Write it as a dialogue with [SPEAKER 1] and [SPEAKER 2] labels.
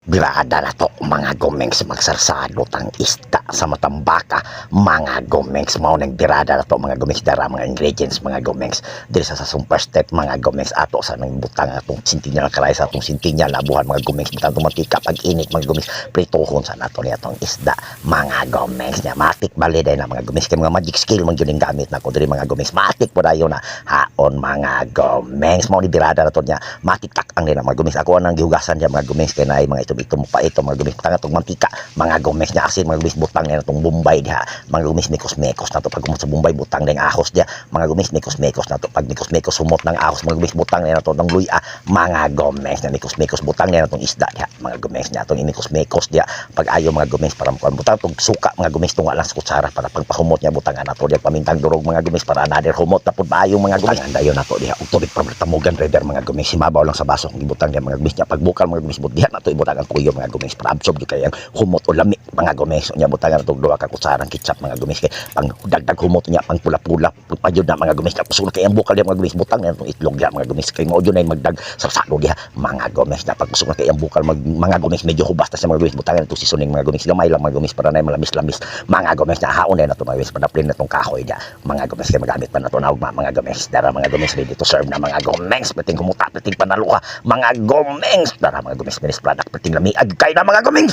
[SPEAKER 1] Birada na to mga gomengs magsarsado tang isda sa matambaka mga gomengs mao nang birada na to mga gomengs dara mga ingredients mga gomengs diri sa first step mga gomengs ato sa nang butang atong sintinya kalay sa atong sintinya labuhan mga gomengs butang mantika pag init mga gomengs pritohon sa nato ni atong isda mga gomengs nya matik baliday na mga gomengs kay mga magic skill man gyud gamit nako diri mga gomengs matik po dayon na haon mga gomengs mao ni birada na to nya matik tak ang nila mga gomengs ako nang gihugasan dia mga gomengs kay naay mga ito mo pa ito mga gumis tanga tong mantika mga gumis niya asin mga gumis butang niya tong Bombay diha mga gumis mekos-mekos na to pag kumot sa Bombay butang ning ahos dia mga gumis mekos-mekos na to pag mekos-mekos sumot ng ahos mga gumis butang niya to ng luya mga gumis na mekos-mekos butang niya tong isda diha mga gumis niya tong mekos-mekos dia pag ayo mga gumis para mo butang tong suka mga gumis tunga lang sa kutsara para pag pahumot niya butang na to dia pamintang durog mga gumis para another humot na pud maayo mga gumis dayon na to diha ug tubig para tamugan rider mga gumis simabaw lang sa baso kung ibutang niya mga gumis niya pag bukal mga gumis diha na to ibutang ang kuyo mga gumis para absorb di kayang humot o lami mga gumis nya butangan natong duha ka kutsarang ketchup mga gumis kay pang dagdag humot nya pang pula-pula pagpayod na mga gumis kapsul kay ang bukal mga gumis butang na natong itlog ya mga gumis kay mao jud nay magdag sarsado diha mga gumis na pagpusok na kay ang bukal mga gumis medyo hubas ta sa mga gumis butangan natong seasoning mga gumis gamay lang mga gumis para nay malamis-lamis mga gumis na haon na nato mga gumis para plain natong kahoy dia mga gumis kay magamit pa nato na mga gumis dara mga gumis ready to serve na mga gumis pating humuta pating panaluha mga gumis dara mga gumis finished product pating lami kay na mga gumings